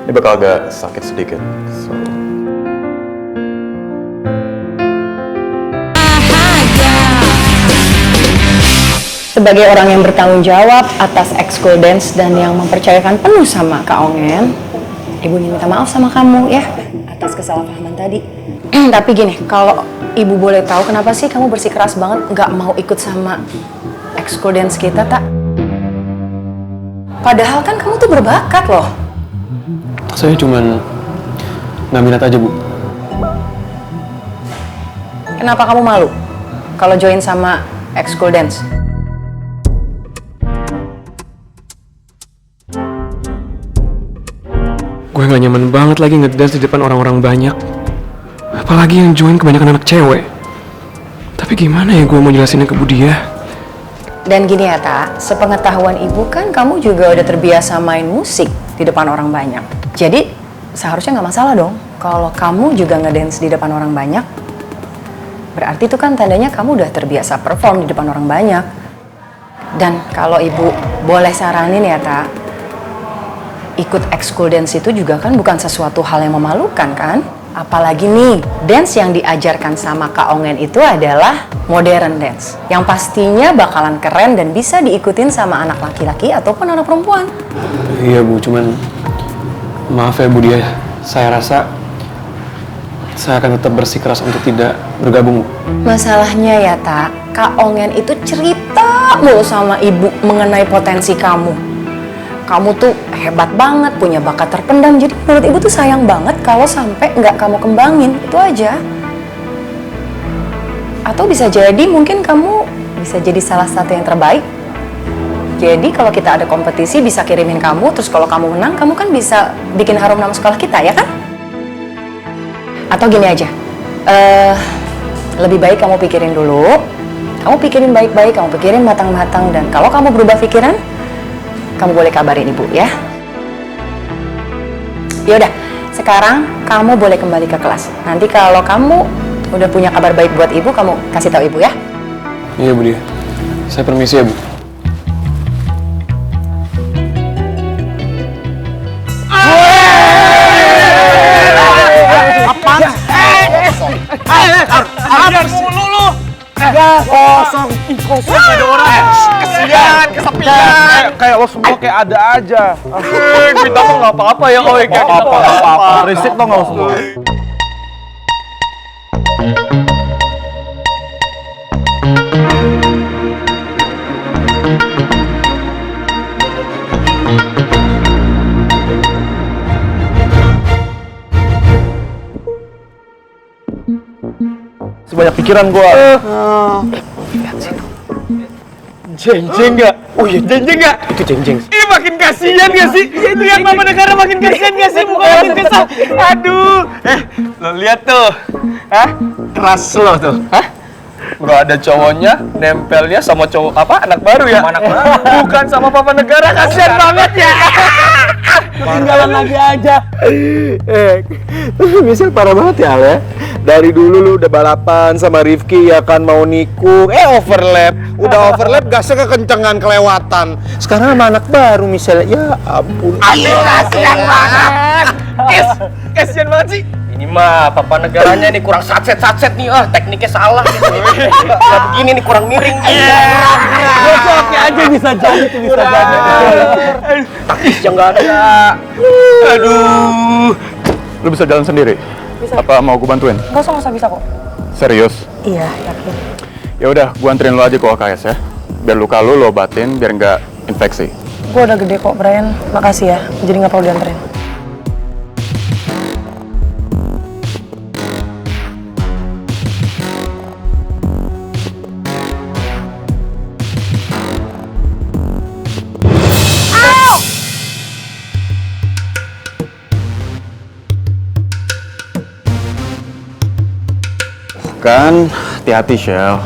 Ini bakal agak sakit sedikit. So. Sebagai orang yang bertanggung jawab atas ekskul dance dan yang mempercayakan penuh sama Kak Ongen, Ibu ingin minta maaf sama kamu ya atas kesalahpahaman tadi. Tapi gini, kalau Ibu boleh tahu kenapa sih kamu bersikeras banget nggak mau ikut sama ekskul dance kita, Tak? Padahal kan kamu tuh berbakat loh. Saya cuman nggak minat aja, Bu. Kenapa kamu malu kalau join sama ekskul dance? Gue gak nyaman banget lagi ngedance di depan orang-orang banyak. Apalagi yang join kebanyakan anak cewek. Tapi gimana ya gue mau jelasinnya ke Budia? Dan gini ya, Tak, sepengetahuan Ibu kan kamu juga udah terbiasa main musik di depan orang banyak. Jadi seharusnya nggak masalah dong kalau kamu juga ngedance di depan orang banyak. Berarti itu kan tandanya kamu udah terbiasa perform di depan orang banyak. Dan kalau Ibu boleh saranin ya, Tak, ikut ekskul dance itu juga kan bukan sesuatu hal yang memalukan kan? Apalagi nih, dance yang diajarkan sama Kak Ongen itu adalah modern dance. Yang pastinya bakalan keren dan bisa diikutin sama anak laki-laki ataupun anak perempuan. Iya, Bu, cuman maaf ya, Budia. Saya rasa saya akan tetap bersikeras untuk tidak bergabung. Masalahnya ya, Tak, Kak Ongen itu cerita mulu sama Ibu mengenai potensi kamu. Kamu tuh hebat banget, punya bakat terpendam. Jadi menurut Ibu tuh sayang banget kalau sampai nggak kamu kembangin. Itu aja. Atau bisa jadi mungkin kamu bisa jadi salah satu yang terbaik. Jadi kalau kita ada kompetisi bisa kirimin kamu. Terus kalau kamu menang, kamu kan bisa bikin harum nama sekolah kita, ya kan? Atau gini aja. Lebih baik kamu pikirin dulu. Kamu pikirin baik-baik, kamu pikirin matang-matang. Dan kalau kamu berubah pikiran, kamu boleh kabarin Ibu ya. Yaudah, sekarang kamu boleh kembali ke kelas. Nanti kalau kamu udah punya kabar baik buat Ibu, kamu kasih tahu Ibu ya. Iya, Budia. Saya permisi ya, Bu. Apaan? Abiar mulu lu. Kosong. Kosong ada orang. Kesian, kesepian. Kayak lo semua kayak ada aja. Kita tuh nggak apa-apa ya kalau kayak gitu. Apa-apa. Risik tuh nggak semua. Sebanyak pikiran gua. Jeng-jeng nggak? Oh iya, jeng-jeng nggak? Itu jeng-jeng. Ini makin kasihan nggak sih? Itu yang Mama Negara makin kasihan nggak sih? Bukan makin kesal. Aduh. Lo lihat tuh. Hah? Keras lo tuh. Hah? Bro, ada cowoknya nempelnya sama cowok apa? Anak baru ya? Sama anak baru. Bukan sama Papa Negara. Kasihan banget ya. Ketinggalan lagi aja. Misal parah banget ya, Al ya. Dari dulu lu udah balapan sama Rifki ya kan mau nikung, overlap. Udah overlap gasnya kekencengan kelewatan. Sekarang sama anak baru misalnya, ya ampun. Aduh, kasihan banget. Kasihan banget sih. Ini mah Papa Negaranya nih kurang satset nih. Tekniknya salah gitu. Nggak begini nih, kurang miring. Oke aja bisa jadi tuh, bisa jadi. Taktis yang nggak ada. Aduh. Lu bisa jalan sendiri? Bisa. Apa mau gue bantuin? Nggak usah bisa kok. Serius? Iya, yakin. Ya udah, gue anterin lo aja ke OKS ya. Biar luka lo obatin, biar nggak infeksi. Gue udah gede kok, Brian. Makasih ya. Jadi nggak perlu dianterin. Kan, hati-hati, Shell.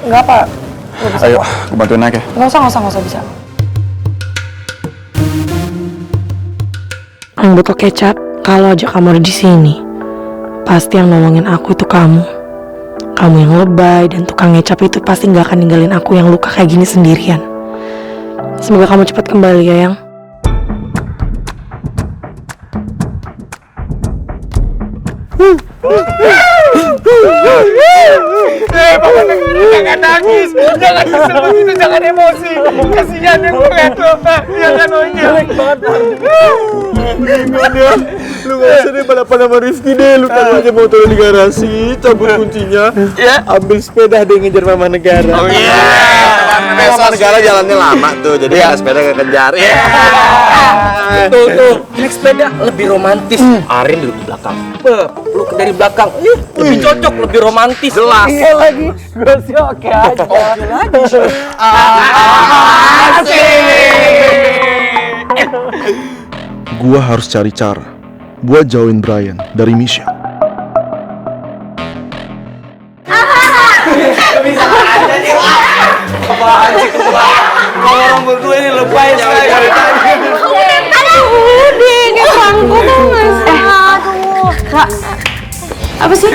Nggak apa. Ayo, gue bantuin naik ya. Nggak usah bisa. Botol kecap, kalau aja kamu ada di sini, pasti yang nolongin aku itu kamu. Kamu yang lebay dan tukang ngecap itu pasti nggak akan ninggalin aku yang luka kayak gini sendirian. Semoga kamu cepat kembali ya, Yang. Bapak negara jangan nangis, jangan kesel begitu, jangan emosi. Kasihan yang ngeliat lo, Pak. Jangan onyel. Lu gak usah deh balapan sama Rifki deh. Lu taruh aja motor di garasi, cabut kuncinya, ambil sepeda deh ngejar Mama Negara. Oh iya. Mama Negara jalannya lama tuh, jadi sepeda kekejar. Tuh, naik sepeda lebih romantis. Arin duduk di belakang. Peluk dari belakang. Lebih cocok, lebih romantis. Jelas. Iya lagi, gue sih oke aja. Gua harus cari cara buat jauhin Brian dari Michelle. Orang berdua ini lebay sekali. Apa sih?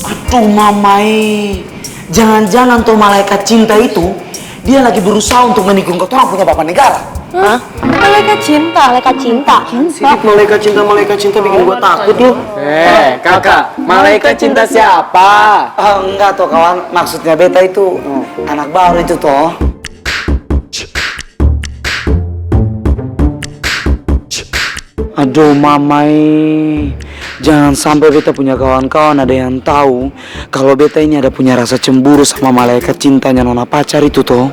Aduh mamai, jangan-jangan tuh malaikat cinta itu dia lagi berusaha untuk menikung orang punya bapak negara. Hah? Malaikat cinta. Malaikat cinta bikin gua takut lu. Kakak, malaikat cinta siapa? Enggak toh kawan, maksudnya beta itu anak baru itu toh. Aduh mamai, jangan sampai beta punya kawan-kawan ada yang tahu kalau beta ini ada punya rasa cemburu sama malaikat cintanya nona pacar itu toh.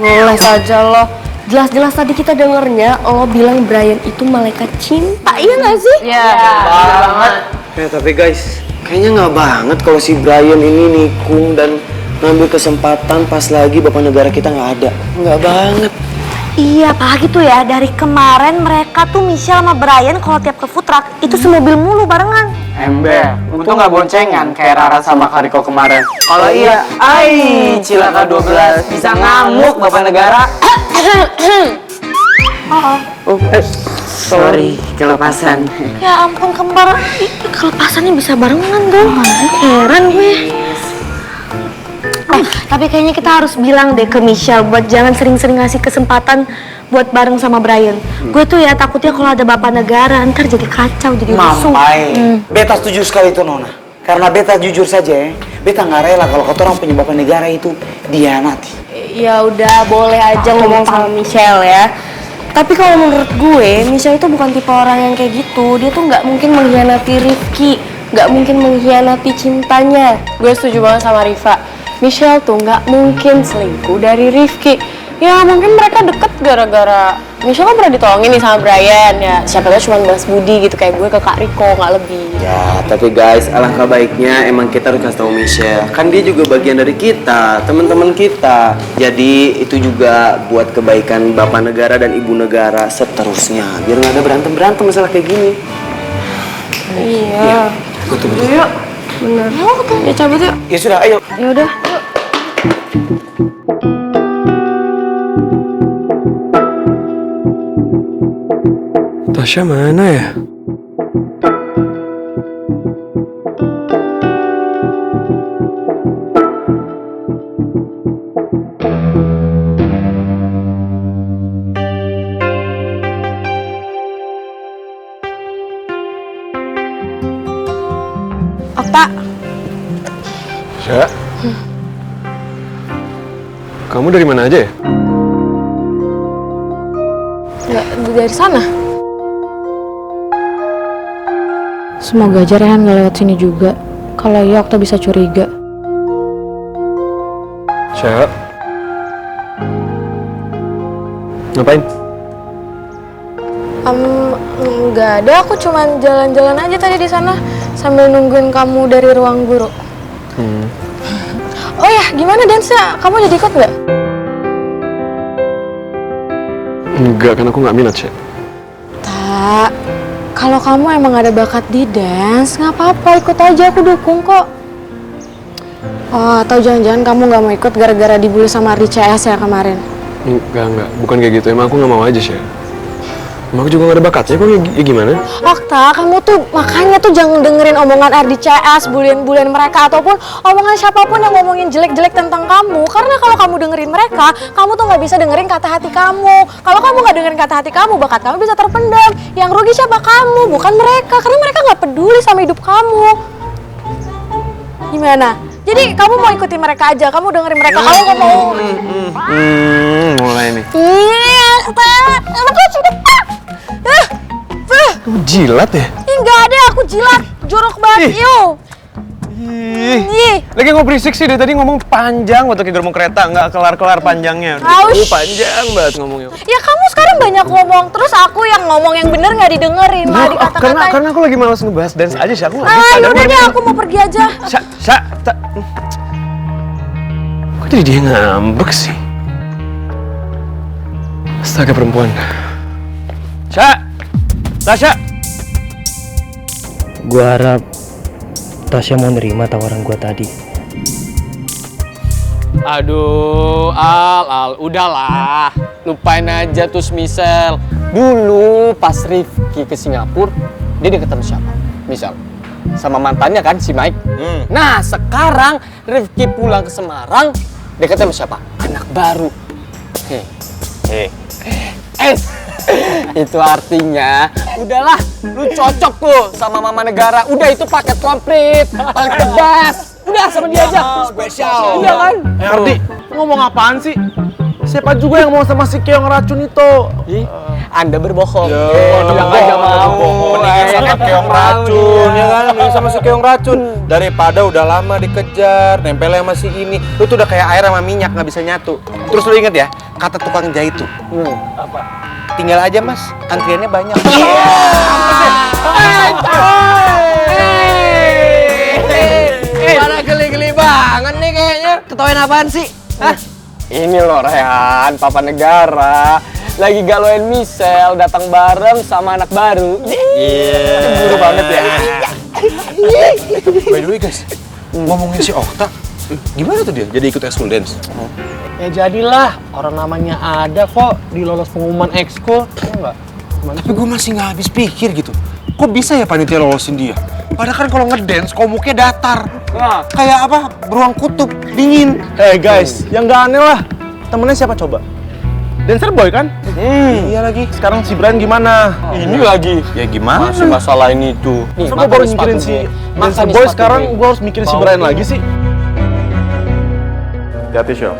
Ngeles aja lo. Jelas-jelas tadi kita dengernya lo bilang Brian itu malaikat cinta, iya gak sih? Iya. Banget. Ya tapi guys, kayaknya nggak banget kalau si Brian ini nikung dan ngambil kesempatan pas lagi bapak negara kita nggak ada. Nggak banget. Iya, apalagi tuh ya, dari kemarin mereka tuh Michelle sama Brian kalau tiap ke food truck itu semobil mulu barengan. Ember, untung nggak boncengan kayak Rara sama Kariko kemarin. Kalau iya, cilaka 12 bisa ngamuk bapak negara. Sorry, kelepasan. Ya ampun kembar, kelepasannya bisa barengan dong. Heran gue. Tapi kayaknya kita harus bilang deh ke Michelle buat jangan sering-sering ngasih kesempatan buat bareng sama Brian. Gue tuh ya takutnya kalau ada bapak negara ntar jadi kacau, jadi rusuh. Mampai, beta setuju sekali tuh nona. Karena beta jujur saja ya, beta nggak rela kalau orang punya bapak negara itu dihianati. Ya udah, boleh aja ngomong sama Michelle ya. Tapi kalau menurut gue, Michelle itu bukan tipe orang yang kayak gitu. Dia tuh nggak mungkin mengkhianati Rifki, nggak mungkin mengkhianati cintanya. Gue setuju banget sama Riva. Michelle tuh nggak mungkin selingkuh dari Rifki. Ya mungkin mereka deket gara-gara Michelle kan pernah ditolongin nih sama Brian ya. Siapa tahu cuma balas budi gitu kayak gue ke Kak Riko, nggak lebih. Ya, tapi guys, alangkah baiknya emang kita harus kasih tahu Michelle. Kan dia juga bagian dari kita, teman-teman kita. Jadi itu juga buat kebaikan bapak negara dan ibu negara seterusnya. Biar nggak ada berantem-berantem masalah kayak gini. Iya. Betul. Yuk, bener. Ya cabut yuk. Ya sudah, ayo. Ya udah. Tasya mana ya? Okta, Ya. Kamu dari mana aja ya? Nggak dari sana. semoga aja Rehan nggak lewat sini juga. Kalau iya Okta bisa curiga. Syah. Ngapain? Nggak ada, aku cuman jalan-jalan aja tadi di sana sambil nungguin kamu dari ruang guru. Oh ya, gimana dance-nya? Kamu jadi ikut nggak? Enggak, kan aku nggak minat, Syah. Tak, kalau kamu emang ada bakat di dance, nggak apa-apa, ikut aja, aku dukung kok. Oh, atau jangan-jangan kamu nggak mau ikut gara-gara dibully sama RCS ya kemarin? Enggak, bukan kayak gitu. Emang aku nggak mau aja, Syah. Emang aku juga gak ada bakatnya kok, ya gimana? Okta, kamu tuh makanya tuh jangan dengerin omongan RDCS, bulian-bulian mereka ataupun omongan siapapun yang ngomongin jelek-jelek tentang kamu. Karena kalau kamu dengerin mereka, kamu tuh nggak bisa dengerin kata hati kamu. Kalau kamu nggak dengerin kata hati kamu, bakat kamu bisa terpendam. Yang rugi siapa kamu, bukan mereka. Karena mereka nggak peduli sama hidup kamu. Gimana? Jadi kamu mau ikutin mereka aja, kamu dengerin mereka. Kalau nggak mau, Mulai nih. iya, aku sudah. Lu jilat ya? Ih, nggak ada, aku jilat, jorok banget, yo. Ih, Lagi ngomong berisik sih, dari tadi ngomong panjang waktu kayak gerbong kereta, nggak kelar-kelar panjangnya. Aus. Panjang banget ngomongnya. Ya kamu sekarang banyak ngomong, terus aku yang ngomong yang bener nggak didengerin, malah dikata-katain. Karena aku lagi malas ngebahas dance aja sih, aku lagi Yaudah deh, aku mau pergi aja. Kok jadi dia ngambek sih? Astaga perempuan. Tasya! Gua harap Tasya mau nerima tawaran gua tadi. Aduh, Al, udahlah. Lupain aja tuh Michelle. Dulu pas Rifki ke Singapura, dia deket sama siapa? Misal, sama mantannya kan, si Mike. Nah, sekarang Rifki pulang ke Semarang, deket sama siapa? Anak baru. Itu artinya, udahlah, lu cocok tuh sama Mama Negara. Udah itu paket komplit, paling tebas. Udah sama dia aja. Spesial. Iya kan? Ardi, ngomong apaan sih? Siapa juga yang mau sama si Keong racun itu? Anda berbohong. Bilang aja mau. Mendingan sama Keong racun, ya kan? Mending sama si Keong racun. Daripada udah lama dikejar, nempelnya masih ini. Lu tuh udah kayak air sama minyak, nggak bisa nyatu. Terus lu inget ya, kata tukang jahit tuh. Apa? Tinggal aja mas, antriannya banyak. Pada geli-geli banget nih kayaknya. Ketawain apaan sih? Hah? Ini loh Rehan, Papa Negara lagi galoin Michelle datang bareng sama anak baru. Cemburu banget ya. By the way guys, ngomongin si Okta, gimana tuh dia? Jadi ikut ekskul dance? Ya jadilah, orang namanya ada kok di lolos pengumuman ekskul, ya enggak? Tapi gue masih nggak habis pikir gitu. Kok bisa ya panitia lolosin dia? Padahal kan kalau ngedance komuknya datar. Kayak apa? Beruang kutub, dingin. Guys, yang nggak aneh lah. Temennya siapa coba? Dancer boy kan? Iya lagi. Sekarang si Brian gimana? Ini lagi. Ya gimana? Masih masalah ini tuh. Nih, gue baru mikirin si dancer boy, sekarang gue harus mikirin si Brian lagi sih. Hati-hati, Shell.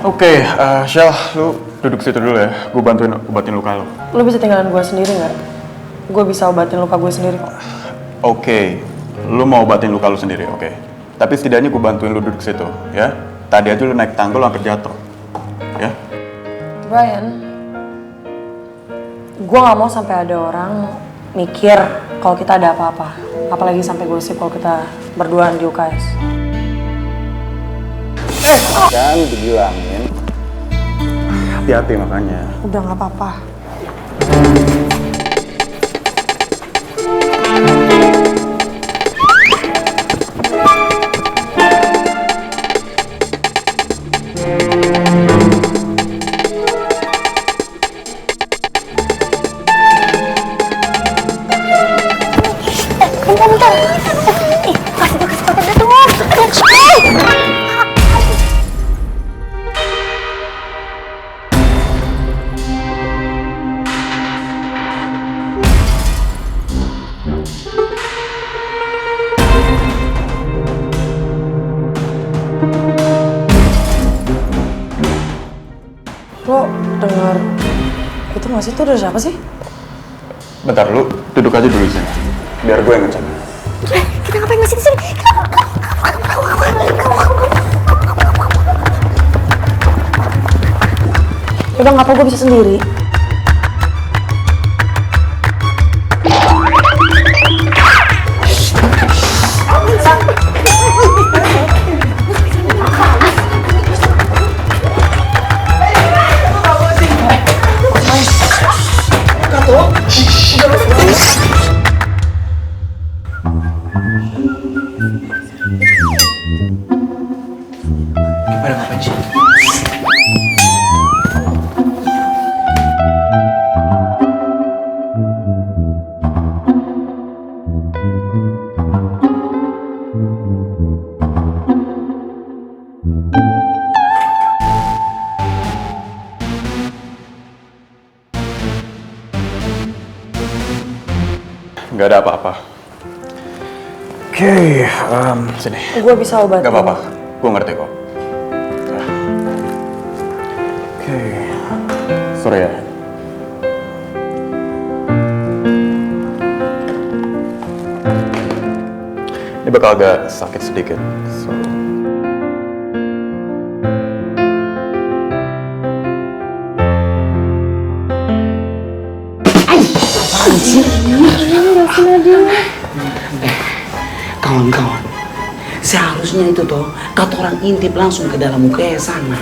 Oke, Shell, lu duduk situ dulu ya. Gue bantuin obatin luka lo. Lo bisa tinggalin gue sendiri nggak? Gue bisa obatin luka gue sendiri kok. Oke, lu mau obatin luka lu sendiri, oke. Tapi setidaknya gue bantuin lu duduk situ, ya. Tadi aja lu naik tangga lu hampir jatuh, ya. Brian, gue nggak mau sampai ada orang mikir kalau kita ada apa-apa. Apalagi sampai gosip kalau kita berduaan di UKS. Kan dibilangin. Hati-hati makanya. Udah nggak apa-apa. Lo dengar itu nggak sih? Itu dari siapa sih? Bentar, lu duduk aja dulu di sini. Biar gue yang ngecek. Kita ngapain masih di sini? Udah nggak apa, gue bisa sendiri. nggak ada apa-apa. Oke, sini. Gue bisa obatin. Gak apa-apa, gue ngerti kok. Oke, sorry ya. Ini bakal agak sakit sedikit. So. Kawan-kawan, seharusnya itu toh kata orang intip langsung ke dalam muka sana.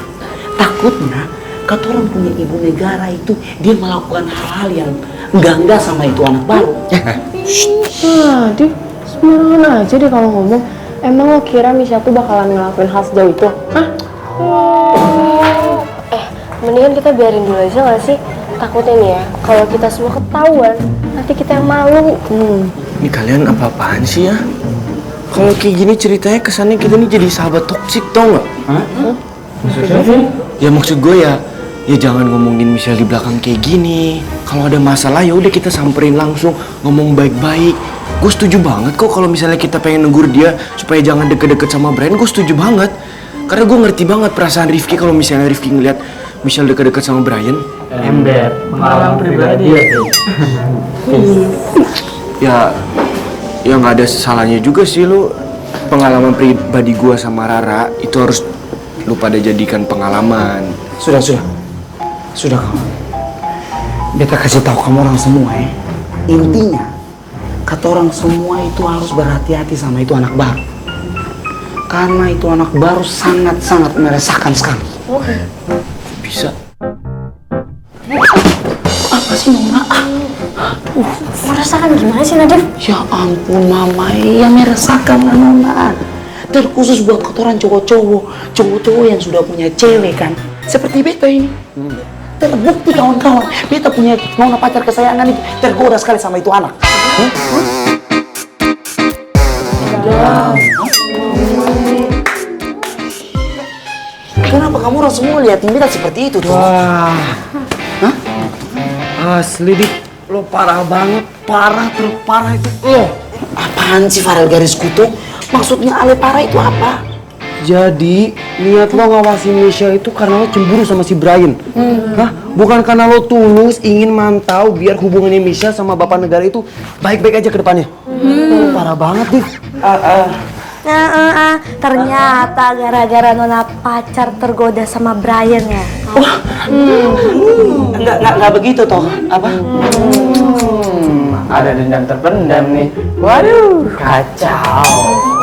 Takutnya kata orang punya ibu negara itu dia melakukan hal-hal yang enggak sama itu anak baru. Aduh, sembarangan aja deh kalau ngomong. Emang lo kira Misha tuh bakalan ngelakuin hal sejauh itu? Hah? Mendingan kita biarin dulu aja gak sih? Takutnya nih ya, kalau kita semua ketahuan, nanti kita yang malu. Ini kalian apa-apaan sih ya? Kalau kayak gini ceritanya kesannya kita nih jadi sahabat toksik, tau nggak? Ya maksud gue ya jangan ngomongin Michelle di belakang kayak gini. Kalau ada masalah ya udah kita samperin langsung, ngomong baik-baik. Gue setuju banget kok kalau misalnya kita pengen negur dia supaya jangan deket-deket sama Brian. Gue setuju banget. Karena gue ngerti banget perasaan Rifki kalau misalnya Rifki ngeliat Michelle deket-deket sama Brian. Ember, pengalaman pribadi ya. Ya nggak ada salahnya juga sih lu. Pengalaman pribadi gua sama Rara itu harus lu pada jadikan pengalaman. Sudah kawan. Beta kasih tahu kamu orang semua ya. Intinya, kata orang semua itu harus berhati-hati sama itu anak baru. Karena itu anak baru sangat-sangat meresahkan sekali. Bisa. Apa sih Nona? Merasakan gimana sih Nadif? Ya ampun Mama, ya meresahkan lah Nona. Terkhusus buat kotoran cowok-cowok yang sudah punya cewek kan. Seperti beta ini. Terbukti kawan-kawan, beta punya Nona pacar kesayangan itu tergoda sekali sama itu anak. Kenapa kamu orang semua liatin beta seperti itu tuh? Wah, Hah? asli Dik, lo parah banget, parah itu lo. Apaan sih Farel garis kutu? Maksudnya Ale parah itu apa? Jadi niat lo ngawasin Michelle itu karena lo cemburu sama si Brian. Hah? Bukan karena lo tulus ingin mantau biar hubungannya Michelle sama bapak negara itu baik-baik aja ke depannya. Lo parah banget Dik. Ternyata gara-gara Nona pacar tergoda sama Brian ya. Enggak begitu toh. Apa? Ada dendam terpendam nih. Waduh, kacau.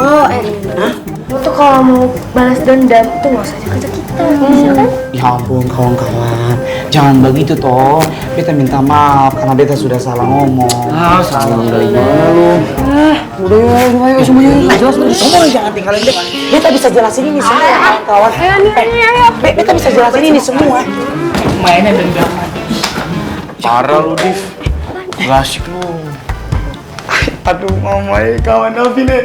Lo tuh kalau mau balas dendam tuh nggak usah ajak kita, bisa kan? Ya ampun kawan-kawan, jangan begitu toh. Beta minta maaf karena beta sudah salah ngomong. Salah dari mana lu? Udah ayo semuanya jelas semua jangan tinggalin beta. Beta bisa jelasin ini semua kawan-kawan. Beta bisa jelasin ini semua. Mainnya dendaman. Parah lu, Div. Gak asik lu. Aduh Mama, kawan Davi nih.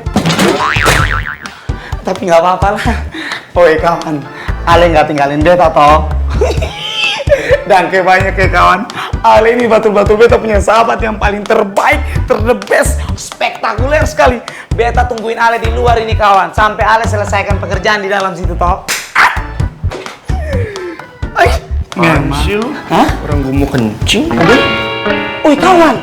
Tapi nggak apa-apa lah. Oi kawan, Ale nggak tinggalin beta toh. Dan kayak banyak kayak kawan, Ale ini betul-betul beta punya sahabat yang paling terbaik, the best, spektakuler sekali. Beta tungguin Ale di luar ini kawan, sampai Ale selesaikan pekerjaan di dalam situ toh. Apaan sih lu? Hah? Orang gue mau kencing. Oi kawan,